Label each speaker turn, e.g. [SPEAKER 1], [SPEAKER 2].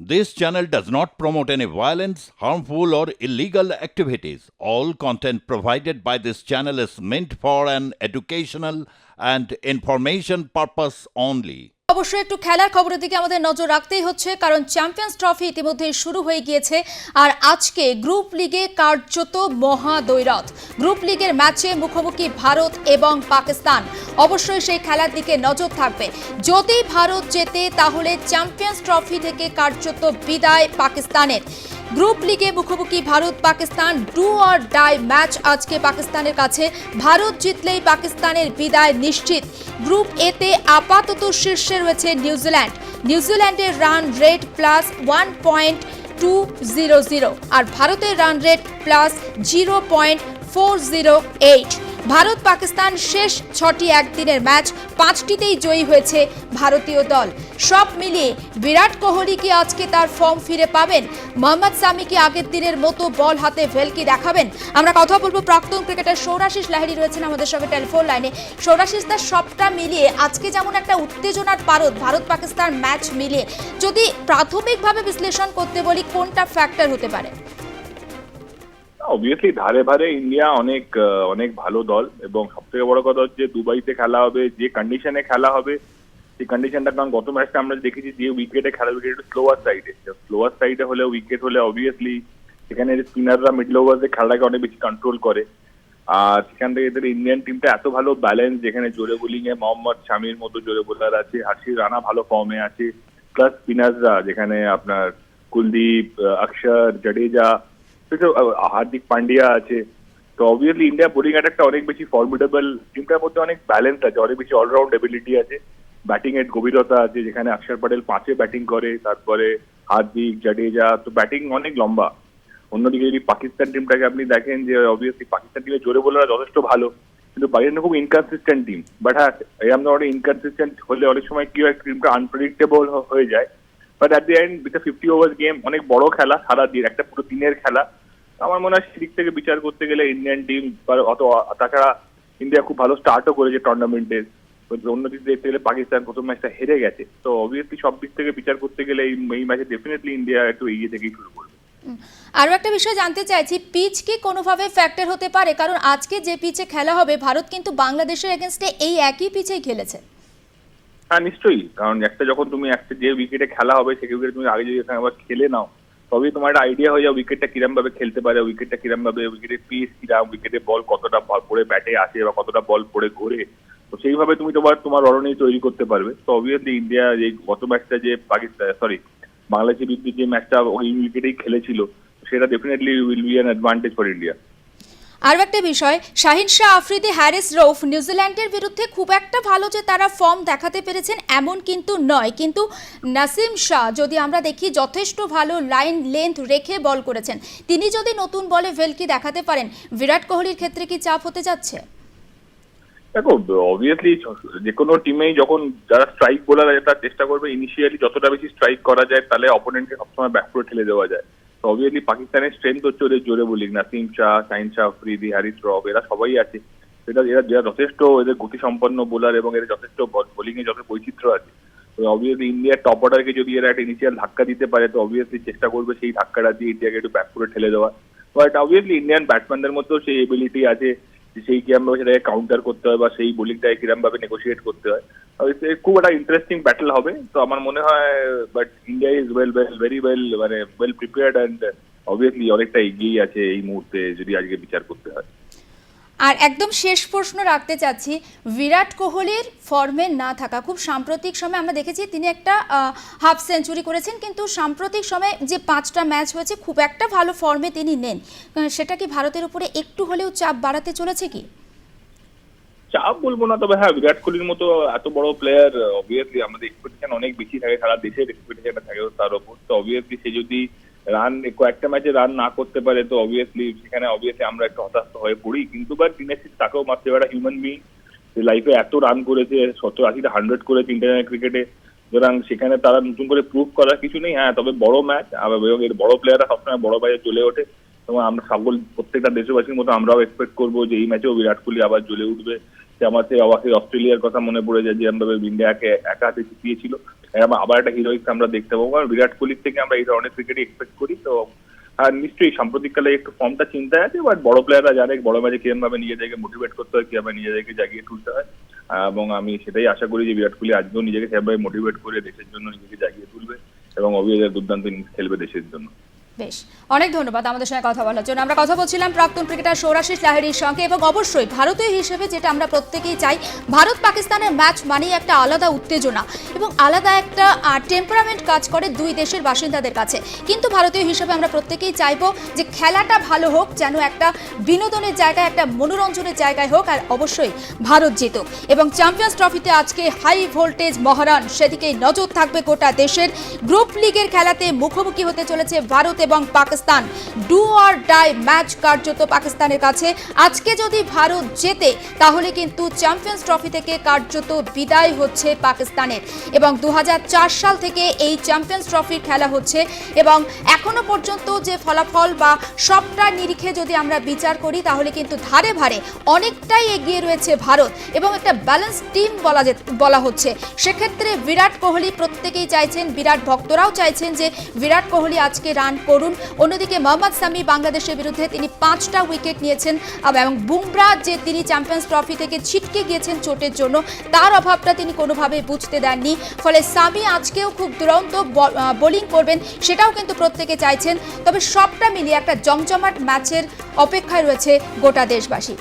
[SPEAKER 1] This channel does not promote any violence, harmful, or illegal activities. All content provided by this channel is meant for an educational and information purpose only.
[SPEAKER 2] অবশ্যই একটু খেলার খবরের দিকে আমাদের নজর রাখতেই হচ্ছে, কারণ চ্যাম্পিয়ন্স ট্রফি ইতিমধ্যে শুরু হয়ে গিয়েছে। আর আজকে গ্রুপ লিগে কার্যত মহাদৈরথ। গ্রুপ লিগের ম্যাচে মুখোমুখি ভারত এবং পাকিস্তান। অবশ্যই সেই খেলার দিকে নজর থাকবে। যদি ভারত জেতে তাহলে চ্যাম্পিয়ন্স ট্রফি থেকে কার্যত বিদায় পাকিস্তানের। গ্রুপ লিগে মুখোমুখি Bharat Pakistan, do or die match আজকে পাকিস্তানের কাছে। ভারত জিতলেই পাকিস্তানের বিদায় নিশ্চিত। গ্রুপ এতে আপাতত শীর্ষে রয়েছে নিউজিল্যান্ড। নিউজিল্যান্ডের রান রেট প্লাস 1.200 আর ভারতের run rate plus 0.408। Bharat Pakistan শেষ 6টি একদিনের ম্যাচ, 5টিতেই জয়ী হয়েছে ভারতীয় দল। সব মিলিয়ে বিরাট কোহলি কি আজকে তার ফর্ম ফিরে পাবেন? মোহাম্মদ সামি কি আগের দিনের মতো বল হাতে ভেলকি দেখাবেন? আমরা কথা বলবো প্রাক্তন ক্রিকেটার সৌরাশিস লাহিড়ী রয়েছেন আমাদের সঙ্গে টেলিফোন লাইনে। সৌরাশিস দা, সবটা মিলিয়ে আজকে যেমন একটা উত্তেজনার পারদ ভারত পাকিস্তান ম্যাচ মিলিয়ে, যদি প্রাথমিকভাবে বিশ্লেষণ করতে বলি কোনটা ফ্যাক্টর হতে পারে?
[SPEAKER 3] অবভিয়াসলি ধারে ভারে ইন্ডিয়া অনেক অনেক ভালো দল, এবং সব থেকে বড় কথা হচ্ছে দুবাইতে খেলা হবে, যে কন্ডিশনে খেলা হবে সেই কন্ডিশনটা, কারণ গত ম্যাচটা আমরা দেখেছি যে উইকেটে খেলা, উইকেট একটু স্লোয়ার সাইডে হলে উইকেট হলে অবভিয়াসলি সেখানে স্পিনাররা মিডল ওভার্সে খেলাটাকে অনেক বেশি কন্ট্রোল করে। আর সেখান থেকে এদের ইন্ডিয়ান টিমটা এত ভালো ব্যালেন্স, যেখানে জোরে বোলিং এ মোহাম্মদ শামির মতো জোরে বোলার আছে, হার্ষির রানা ভালো ফর্মে আছে, প্লাস স্পিনাররা যেখানে আপনার কুলদীপ, অক্ষর, জাডেজা, হার্দিক পান্ডিয়া আছে। তো অবভিয়াসলি ইন্ডিয়া বোলিং অ্যাটাকটা অনেক বেশি ফর্মিডেবল, টিমটার মধ্যে অনেক ব্যালেন্স আছে, অনেক বেশি অলরাউন্ড এবিলিটি আছে, ব্যাটিং এর গভীরতা আছে, যেখানে অক্ষর পটেল 5-এ ব্যাটিং করে, তারপরে হার্দিক, জাডেজা, তো ব্যাটিং অনেক লম্বা। অন্যদিকে যদি পাকিস্তান টিমটাকে আপনি দেখেন, যে অবভিয়াসলি পাকিস্তান টিমের জোরে বোলাররা যথেষ্ট ভালো, কিন্তু পাকিস্তান খুব ইনকনসিস্টেন্ট টিম। বাট হ্যাঁ, আমরা অনেক ইনকনসিস্টেন্ট হলে অনেক সময় কি হয়, টিমটা আনপ্রেডিক্টেবল হয়ে যায়। But at the end with 50 over game, অনেক বড় খেলা, সারা দিন একটা পুরো দিনের খেলা। আমার মনে হয় সেদিক থেকে বিচার করতে গেলে ইন্ডিয়ান টিম অত, তাছাড়া ইন্ডিয়া খুব ভালো স্টার্টও করেছে টুর্নামেন্টের। অন্যদিক দেখতে গেলে পাকিস্তান প্রথম ম্যাচটা হেরে গেছে, তো অবভিয়াসলি সব দিক থেকে বিচার করতে গেলে এই ম্যাচে ডেফিনেটলি ইন্ডিয়া একটু এগিয়ে থেকেই শুরু করবে।
[SPEAKER 2] আরও একটা বিষয় জানতে চাইছি, পিচ কি কোনোভাবে ফ্যাক্টর হতে পারে? কারণ আজকে যে পিচে খেলা হবে, ভারত কিন্তু বাংলাদেশের এগেনস্টে এই একই পিচেই খেলেছে।
[SPEAKER 3] হ্যাঁ নিশ্চয়ই, কারণ একটা যখন তুমি একটা যে উইকেটে খেলা হবে সেই উইকেটে তুমি আগে যদি একবার খেলে নাও, তবেই তোমার একটা আইডিয়া হয়ে যায় উইকেটটা কিরম ভাবে খেলতে পারে, উইকেটটা কিরম ভাবে, উইকেটের পিচ কিরম, উইকেটে বল কতটা পড়ে ব্যাটে আসে বা কতটা বল পড়ে ঘোরে, তো সেইভাবে তুমি তোমার রণনীতি তৈরি করতে পারবে। তো অবভিয়াসলি ইন্ডিয়া এই গত ম্যাচটা যে বাংলাদেশের বিরুদ্ধে যে ম্যাচটা ওই উইকেটেই খেলেছিল, সেটা definitely will be an advantage for India.
[SPEAKER 2] আরও একটা বিষয়, শাহিন শাহ আফ্রিদি, হ্যারিস রৌফ নিউজিল্যান্ডের বিরুদ্ধে খুব একটা ভালো যে তারা ফর্ম দেখাতে পেরেছেন এমন কিন্তু নয়, কিন্তু নাসিম শাহ যদি আমরা দেখি যথেষ্ট ভালো লাইন লেন্থ রেখে বল করেছেন। তিনি যদি নতুন বলে ভেলকি দেখাতে পারেন, বিরাট কোহলির ক্ষেত্রে কি চাপ হতে যাচ্ছে?
[SPEAKER 3] দেখো, অবভিয়াসলি যে কোনো টিমেই যখন যারা স্ট্রাইক বোলার আছে তারা চেষ্টা করবে ইনিশিয়ালি যতটা বেশি স্ট্রাইক করা যায়, তাহলে অপোনেন্টকে সবসময় ব্যাক করে ঠেলে দেওয়া যায়। তো অবভিয়াসলি পাকিস্তানের স্ট্রেংথ হচ্ছে ওদের জোরে বোলিং, নাসিম শাহ, শাহিন শাহ আফ্রিদি, হ্যারিস রফ, এরা সবাই আছে। এরা যথেষ্ট, এদের গতি সম্পন্ন বোলার এবং এদের যথেষ্ট বোলিং এ যত বৈচিত্র্য আছে। তো অবভিয়াসলি ইন্ডিয়ার টপ অর্ডারকে যদি এরা একটা ইনিশিয়াল ধাক্কা দিতে পারে, তো অবভিয়াসলি চেষ্টা করবে সেই ধাক্কাটা দিয়ে ইন্ডিয়াকে একটু ব্যাক করে ঠেলে দেওয়া। বাট অবভিয়াসলি ইন্ডিয়ান ব্যাটসম্যানদের মধ্যেও সেই এবিলিটি আছে, সেই কিরম ভাবে সেটাকে কাউন্টার করতে হয় বা সেই বোলিংটাকে কিরম ভাবে নেগোসিয়েট করতে হয়। খুব একটা ইন্টারেস্টিং ব্যাটল হবে। তো আমার মনে হয় but India is very well prepared and obviously অনেকটা এগিয়ে আছে এই মুহূর্তে যদি আজকে বিচার করতে হয়।
[SPEAKER 2] আর একদম শেষ প্রশ্ন রাখতে চাচ্ছি, বিরাট কোহলির ফর্মে না থাকা, খুব সাম্প্রতিক সময় আমরা দেখেছি তিনি একটা হাফ সেঞ্চুরি করেছেন, কিন্তু সাম্প্রতিক সময়ে যে 5টা ম্যাচ হয়েছে খুব একটা ভালো ফর্মে তিনি নেন। সেটা কি ভারতের উপরে একটু হলেও চাপ বাড়াতে চলেছে কি?
[SPEAKER 3] চাপ বলবো না, তবে হ্যাঁ, বিরাট কোহলির মতো এত বড় প্লেয়ার, অবভিয়াসলি আমাদের এক্সপেকটেশন অনেক বেশি থাকে, সারা দেশের এক্সপেকটেশনটা থাকে তার উপর। তো অবভিয়াসলি সে যদি কয়েকটা ম্যাচে রান না করতে পারে, তো অবভিয়াসলি সেখানে আমরা একটু হতাশ হয়ে পড়ি। কিন্তু দিনের শেষে তাকেও মাত্র একটা হিউম্যান বিং, লাইফে এত রান করেছে, 70-80টা 100 করেছে ইন্টারন্যাশনাল ক্রিকেটে, সুতরাং সেখানে তারা নতুন করে প্রুভ করার কিছু নেই। হ্যাঁ, তবে বড় ম্যাচ এবং এর বড় প্লেয়াররা সবসময় বড় বাইরে চলে ওঠে, এবং আমরা সকল প্রত্যেকটা দেশবাসীর মতো আমরাও এক্সপেক্ট করবো যে এই ম্যাচেও বিরাট কোহলি আবার জ্বলে উঠবে। সে আমার সেই অস্ট্রেলিয়ার কথা মনে পড়ে যায়, যে যেরকমভাবে ইন্ডিয়াকে একা হাতে জিতিয়েছিল। আবার একটা হিরোইক্স আমরা দেখতে পাবো। কারণ বিরাট কোহলির থেকে আমরা এই ধরনের ক্রিকেটই এক্সপেক্ট করি। তো আর নিশ্চয়ই সাম্প্রতিককালে একটু ফর্মটা চিন্তায় আছে, বাট বড় প্লেয়াররা জানে বড় ম্যাচে কিরকম ভাবে নিজেদেরকে মোটিভেট করতে হয়, কিভাবে নিজেদেরকে জাগিয়ে তুলতে হয়। এবং আমি সেটাই আশা করি যে বিরাট কোহলি আজকেও নিজেকে সেভাবে মোটিভেট করে দেশের জন্য নিজেকে জাগিয়ে তুলবে এবং অবভিয়াসলি দুর্দান্ত ইনিংস খেলবে দেশের জন্য।
[SPEAKER 2] বেশ, অনেক ধন্যবাদ আমাদের সঙ্গে কথা বলার জন্য। আমরা কথা বলছিলাম প্রাক্তন ক্রিকেটার সৌরাশিস লাহিড়ীর সঙ্গে। এবং অবশ্যই ভারতীয় হিসেবে যেটা আমরা প্রত্যেকেই চাই, ভারত পাকিস্তানের ম্যাচ মানেই একটা আলাদা উত্তেজনা এবং আলাদা একটা টেম্পারামেন্ট কাজ করে দুই দেশের বাসিন্দাদের কাছে। কিন্তু ভারতীয় হিসেবে আমরা প্রত্যেকেই চাইবো যে খেলাটা ভালো হোক, যেন একটা বিনোদনের জায়গায়, একটা মনোরঞ্জনের জায়গায় হোক, আর অবশ্যই ভারত জিতুক। এবং চ্যাম্পিয়ন্স ট্রফিতে আজকে হাই ভোল্টেজ মহারণ, সেদিকেই নজর থাকবে গোটা দেশের। গ্রুপ লিগের খেলাতে মুখোমুখি হতে চলেছে ভারত এবং Pakistan. Do or die match কার্যত পাকিস্তানের কাছে। আজকে যদি ভারত জেতে তাহলে কিন্তু চ্যাম্পিয়ন্স ট্রফি থেকে কার্যত বিদায় হচ্ছে পাকিস্তানের। এবং 2004 সাল থেকে এই চ্যাম্পিয়ন্স ট্রফির খেলা হচ্ছে এবং এখনো পর্যন্ত যে ফলাফল বা সবটা নিরিখে যদি আমরা বিচার করি তাহলে কিন্তু ধারে ভারে অনেকটাই এগিয়ে রয়েছে ভারত এবং একটা ব্যালেন্স টিম বলা হচ্ছে। সেক্ষেত্রে বিরাট কোহলি, প্রত্যেকেই চাইছেন, বিরাট ভক্তরাও চাইছেন যে বিরাট কোহলি আজকে রান করুন। অন্যদিকে মোহাম্মদ সামি বাংলাদেশের বিরুদ্ধে তিনি 5টা উইকেট নিয়েছেন এবং বুমরা যে তিনি চ্যাম্পিয়ন্স ট্রফি থেকে ছিটকে গিয়েছেন চোটের জন্য, তার অভাবটা তিনি কোনোভাবে বুঝতে দেননি। ফলে সামি আজকেও খুব দুরন্ত বোলিং করবেন, সেটাও কিন্তু প্রত্যেকে চাইছেন। তবে সবটা মিলিয়ে একটা জমজমাট ম্যাচের অপেক্ষায় রয়েছে গোটা দেশবাসী।